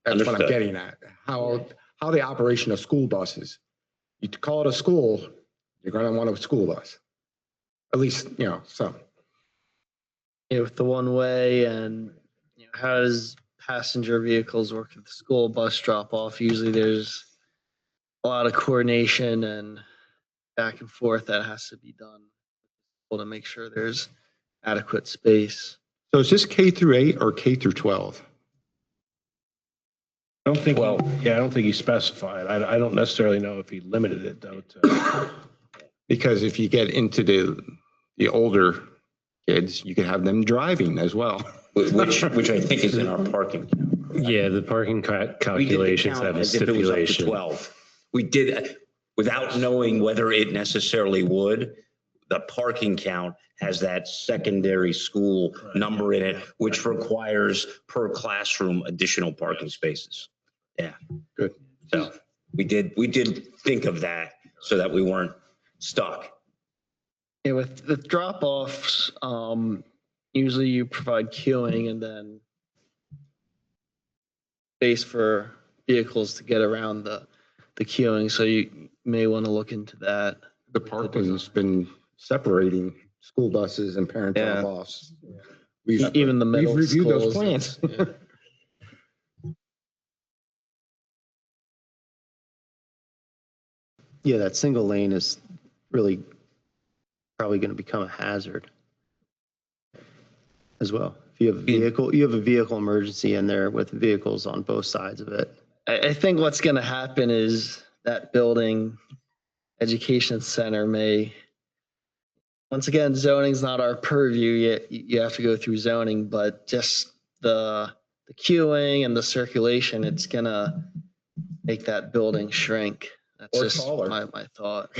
that's what I'm Understood. getting at. How the operation of school buses. You call it a school, you're going to want a school bus. At least, some. With the one way and how does passenger vehicles work with the school bus drop off? Usually there's a lot of coordination and back and forth that has to be done to make sure there's adequate space. So is this K through 8 or K through 12? I don't think, I don't think he specified. I don't necessarily know if he limited it though to. Because if you get into the older kids, you can have them driving as well. Which I think is in our parking. Yeah, the parking calculations have a stipulation. 12. We did, without knowing whether it necessarily would, the parking count has that secondary school number in it, which requires per classroom additional parking spaces. Yeah. Good. So we did think of that so that we weren't stuck. Yeah, with the drop offs, usually you provide queuing and then space for vehicles to get around the queuing. So you may want to look into that. The Parkland's been separating school buses and parent drop-offs. Even the middle We've reviewed those schools. plans. Yeah, that single lane is really probably going to become a hazard as well. If you have a vehicle emergency in there with vehicles on both sides of it. I think what's going to happen is that building education center may, once again, zoning's not our purview yet. You have to go through zoning, but just the queuing and the circulation, it's going to make that building shrink. That's Or just taller. my thought.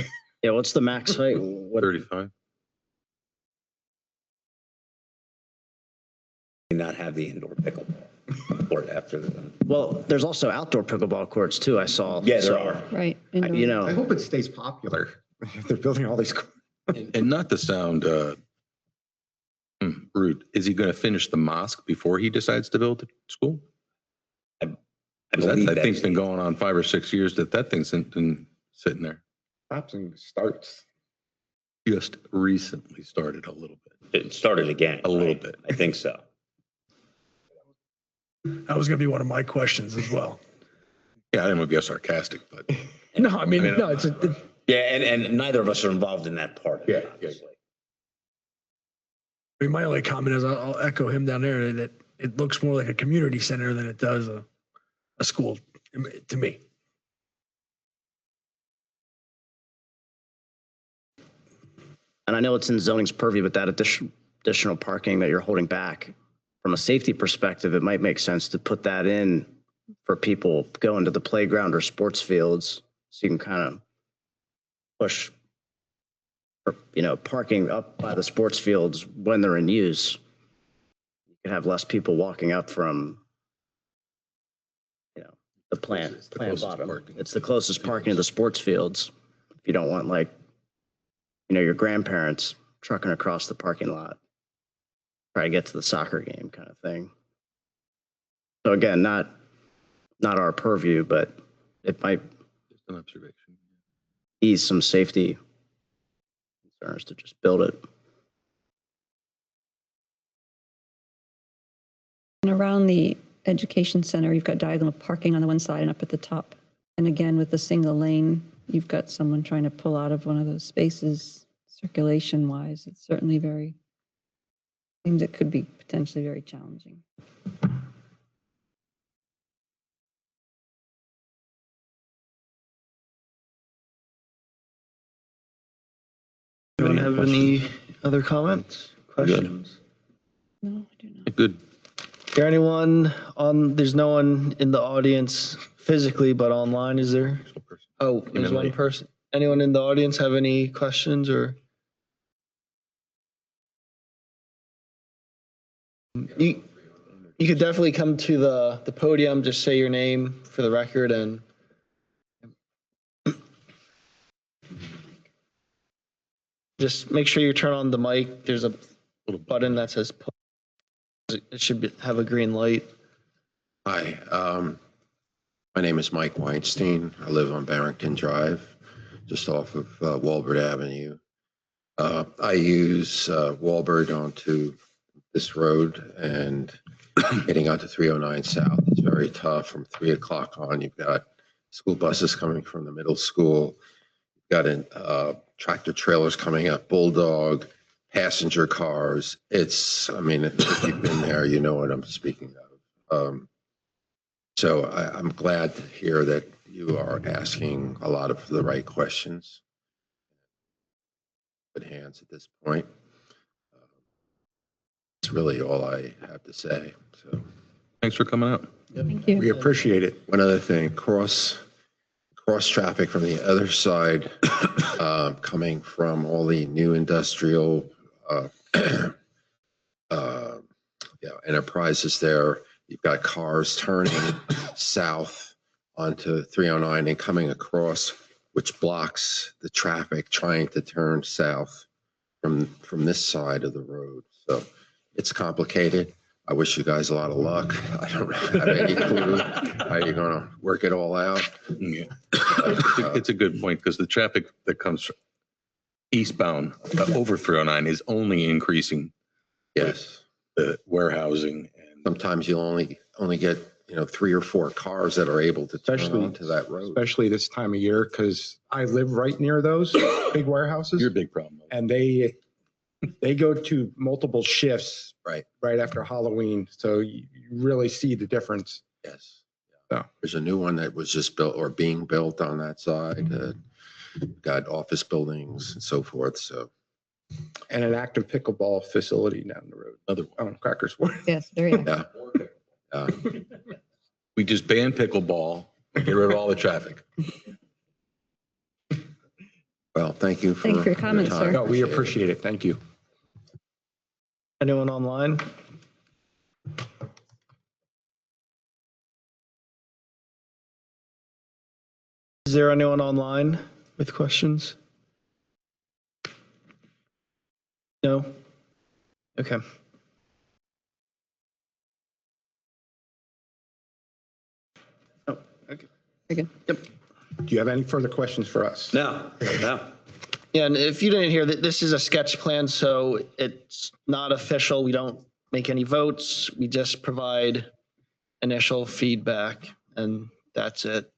Yeah, what's the max height? 35. Not have the indoor pickleball court after the. Well, there's also outdoor pickleball courts too, I saw. Yeah, there So, are. Right. You I know, hope it stays popular. If they're building all these. And not to sound rude, is he going to finish the mosque before he decides to build the school? I 'Cause believe that that thing's been going on 5 or 6 years that thing's been sitting there. Stops and starts. Just recently started a little bit. it started again. A little right? bit. I think so. That was going to be one of my questions as well. Yeah, I didn't want to be sarcastic, but No, I mean, I mean, no, it's Yeah, and neither of us are involved in that part. Yeah, obviously. I mean, my only comment is I'll echo him down there that it looks more like a community center than it does a school to me. and I know it's in zoning's purview, but that additional parking that you're holding back, from a safety perspective, it might make sense to put that in for people going to the playground or sports fields. So you can kind of push, parking up by the sports fields when they're in use. You can have less people walking up from, the plant bottom. parking. It's the closest parking to the sports fields. If you don't want your grandparents trucking across the parking lot, try to get to the soccer game kind of thing. So again, not our purview, but it might just an observation. ease some safety concerns to just build it. And around the education center, you've got diagonal parking on the one side and up at the top. And again, with the single lane, you've got someone trying to pull out of one of those spaces, circulation wise. It's certainly very Seems it could be potentially very challenging. Anyone have any other comments, questions? No, I do not. Good. Is there anyone on, there's no one in the audience physically, but online, is there? Oh, there's one person. Anyone in the audience have any questions or? You could definitely come to the podium, just say your name for the record and. Just make sure you turn on the mic. There's a little button that says, it should have a green light. Hi, my name is Mike Weinstein. I live on Barrington Drive, just off of Walbert Avenue. I use Walbert onto this road and getting onto 309 South. It's very tough from 3 o'clock on. You've got school buses coming from the middle school. You've got tractor trailers coming up, Bulldog, passenger cars. It's, I mean, if you've been there, you know what I'm speaking of. So I'm glad to hear that you are asking a lot of the right questions. Good hands at this point. That's really all I have to say. So Thanks for coming out. Thank you. We appreciate it. one other thing, cross traffic from the other side, coming from all the new industrial enterprises there. You've got cars turning south onto 309 and coming across, which blocks the traffic trying to turn south from this side of the road. So it's complicated. I wish you guys a lot of luck. I don't have any clue how you're going to work it all out. Yeah. It's a good point because the traffic that comes eastbound over 309 is only increasing. Yes. The warehousing and Sometimes you'll only get, 3 or 4 cars that are able to turn Especially- onto that road. Especially this time of year, because I live right near those big warehouses. your big problem. And they go to multiple shifts right after Halloween. So you really see the difference. Yes. So. There's a new one that was just built or being built on that side. Got office buildings and so forth. So And an active pickleball facility down the road. Another one. On Crackersburg. Yes, very active. yeah. We just banned pickleball, get rid of all the traffic. Well, thank you for Thank you for your comments, time. sir. No, we appreciate it. Thank you. Anyone online? Is there anyone online with questions? No? Okay. Oh, okay. Very good. Yep. Do you have any further questions for us? No. Yeah, and if you didn't hear that, this is a sketch plan, so it's not official. We don't make any votes. We just provide initial feedback, and that's it.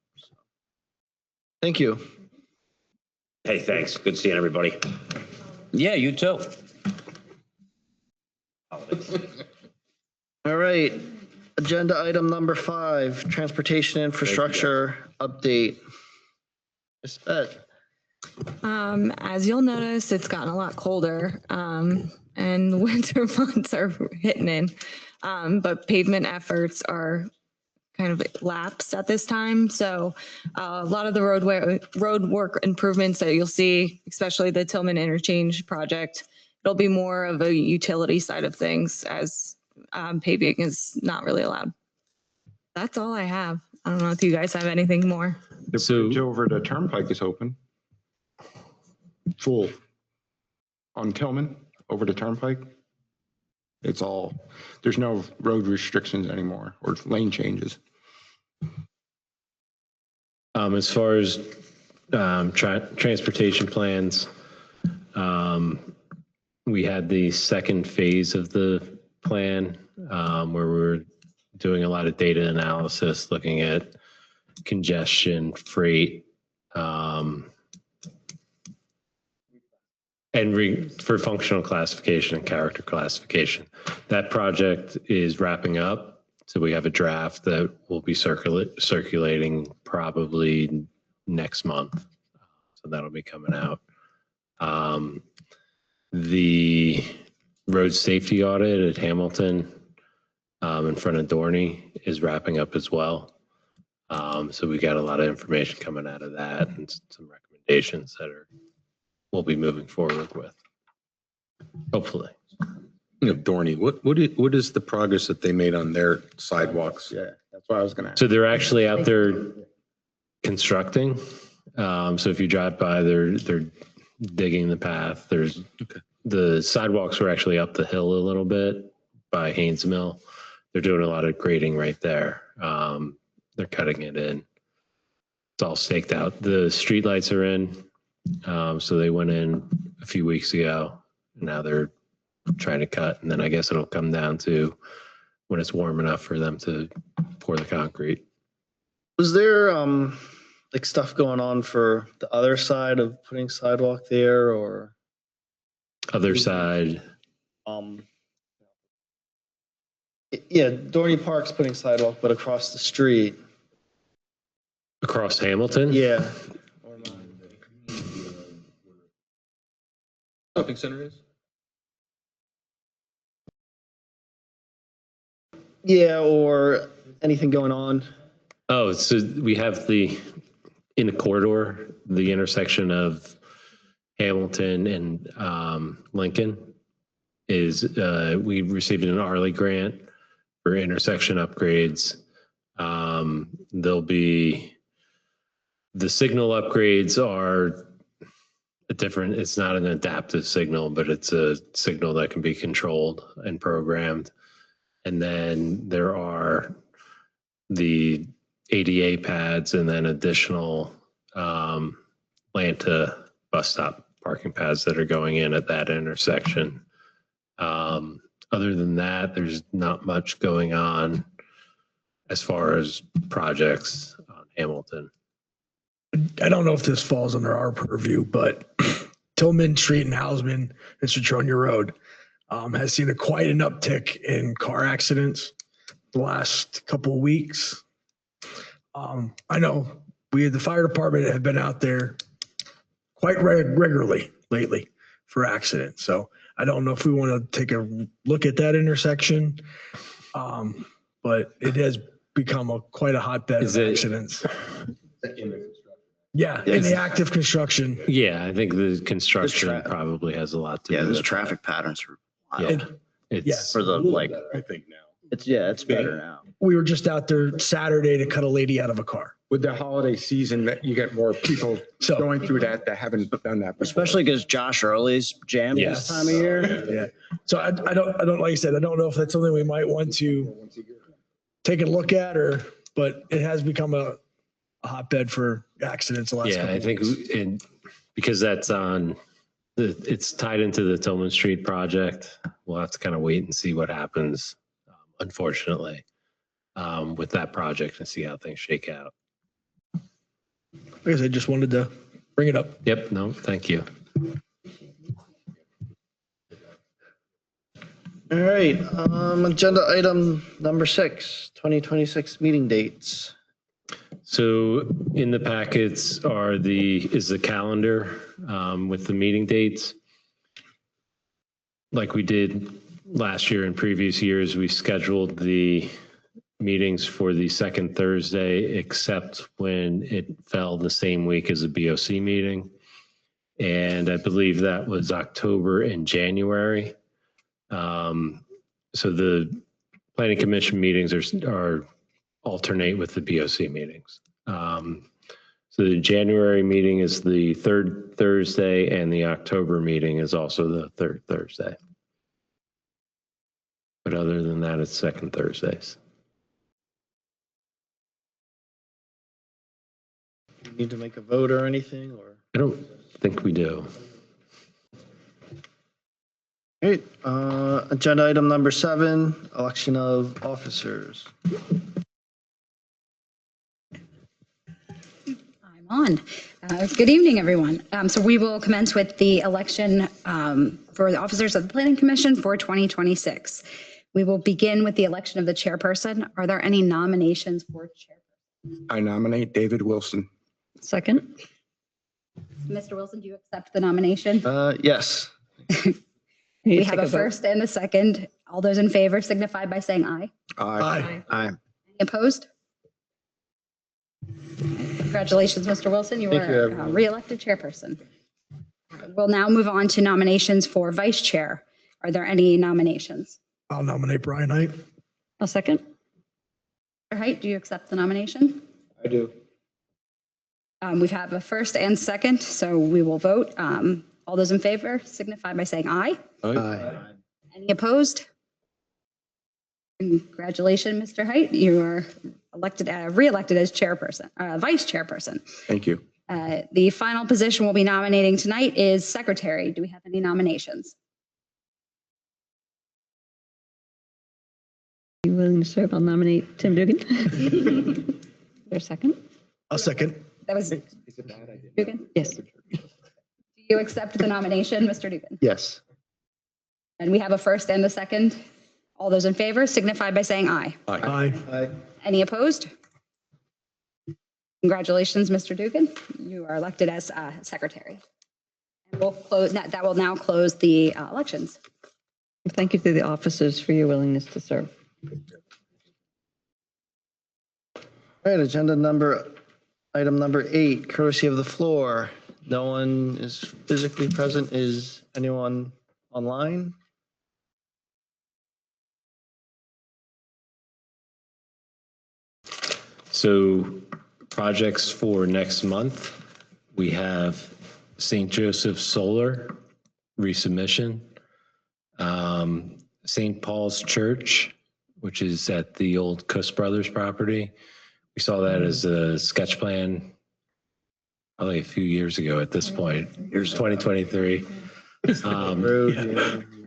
Thank you. Hey, thanks. Good seeing everybody. Yeah, you too. All right, agenda item number 5, transportation infrastructure update. Ms. Beth. As you'll notice, it's gotten a lot colder, and the winter months are hitting in. But pavement efforts are kind of lapsed at this time. So a lot of the road work improvements that you'll see, especially the Tillman Interchange project, it'll be more of a utility side of things as paving is not really allowed. That's all I have. I don't know if you guys have anything more. The bridge over the Turnpike is open. Full. On Tillman, over the Turnpike. It's all, there's no road restrictions anymore or lane changes. As far as transportation plans, we had the second phase of the plan where we're doing a lot of data analysis, looking at congestion, freight, And for functional classification and character classification. That project is wrapping up. So we have a draft that will be circulating probably next month. So that'll be coming out. The road safety audit at Hamilton in front of Dorney is wrapping up as well. So we got a lot of information coming out of that and some recommendations that we'll be moving forward with. Hopefully. Dorney, what is the progress that they made on their sidewalks? Yeah, that's what I was gonna ask. So they're actually out there constructing. So if you drive by, they're digging the path. The sidewalks were actually up the hill a little bit by Haynes Mill. They're doing a lot of grading right there. They're cutting it in. It's all staked out. The streetlights are in. So they went in a few weeks ago. Now they're trying to cut, and then I guess it'll come down to when it's warm enough for them to pour the concrete. Was there like stuff going on for the other side of putting sidewalk there, or Other side, yeah, Dorney Park's putting sidewalk, but across the street? across Hamilton? Yeah. Shopping center is? Yeah, or anything going on? Oh, so we have in the corridor, the intersection of Hamilton and Lincoln is, we received an ARLI grant for intersection upgrades. There'll be, the signal upgrades are it's not an adaptive signal, but it's a signal that can be controlled and programmed. And then there are the ADA pads and then additional Lanta bus stop parking pads that are going in at that intersection. Other than that, there's not much going on as far as projects on Hamilton. I don't know if this falls under our purview, but Tillman Street and Hausman and Citronia Road has seen quite an uptick in car accidents the last couple of weeks. I know the fire department have been out there quite regularly lately for accidents. So I don't know if we want to take a look at that intersection, but it has become quite a hotbed of accidents. Yeah, in the active construction. Yeah, I think the construction probably has a lot to do with it. There's traffic patterns for It's for the like. I think now. It's better now. We were just out there Saturday to cut a lady out of a car. With the holiday season, that you get more people going through that haven't done that before. Especially because Josh Early's jammed this time of year. Yeah. So I don't, like I said, I don't know if that's something we might want to take a look at but it has become a hotbed for accidents the last couple I think because it's tied into the Tillman Street project. We'll have to kind of wait and see what happens, unfortunately, with that project and see how things shake out. I guess I just wanted to bring it up. Yep. No, thank you. All right, agenda item number 6, 2026 meeting dates. So in the packets is the calendar with the meeting dates. Like we did last year and previous years, we scheduled the meetings for the second Thursday, except when it fell the same week as a BOC meeting. And I believe that was October and January. So the planning commission meetings are alternate with the BOC meetings. So the January meeting is the third Thursday and the October meeting is also the third Thursday. But other than that, it's second Thursdays. Do you need to make a vote or anything, or? I don't think we do. All right, agenda item number 7, election of officers. I'm On. Good evening, everyone. So we will commence with the election for the officers of the Planning Commission for 2026. We will begin with the election of the chairperson. Are there any nominations for chairperson? I nominate David Wilson. Second? Mr. Wilson, do you accept the nomination? Yes. We have a first and a second. All those in favor signify by saying aye. Aye. Aye. Any opposed? Congratulations, Mr. Wilson. You Thank you, are everyone. re-elected chairperson. We'll now move on to nominations for vice chair. Are there any nominations? I'll nominate Brian Height. I'll second. Mr. Height, do you accept the nomination? I do. We have a first and second, so we will vote. All those in favor signify by saying aye. Aye. Any opposed? Congratulations, Mr. Height. You are elected, re-elected as chairperson, vice chairperson. Thank you. The final position we'll be nominating tonight is secretary. Do we have any nominations? You willing to serve? I'll nominate Tim Dugan. There a second? I'll second. That was Dugan. Yes. Do you accept the nomination, Mr. Dugan? Yes. And we have a first and a second. All those in favor signify by saying aye. Aye. Aye. Any opposed? Congratulations, Mr. Dugan. You are elected as secretary. And we'll close, that will now close the elections. Thank you to the officers for your willingness to serve. All right, item number 8, courtesy of the floor. No one is physically present. Is anyone online? So projects for next month, we have St. Joseph Solar resubmission, St. Paul's Church, which is at the old Cuss Brothers property. We saw that as a sketch plan probably a few years ago at this point. Here's 2023.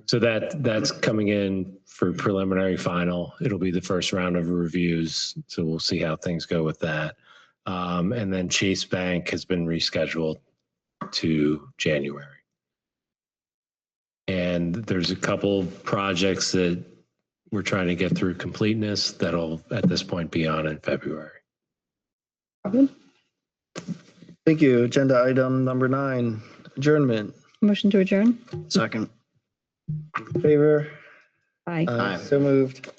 So that's coming in for preliminary final. It'll be the first round of reviews. So we'll see how things go with that. And then Chase Bank has been rescheduled to January. And there's a couple projects that we're trying to get through completeness that'll at this point be on in February. Thank you. Agenda item number 9, adjournment. Motion to adjourn? Second. Favor? Aye. Aye. So moved.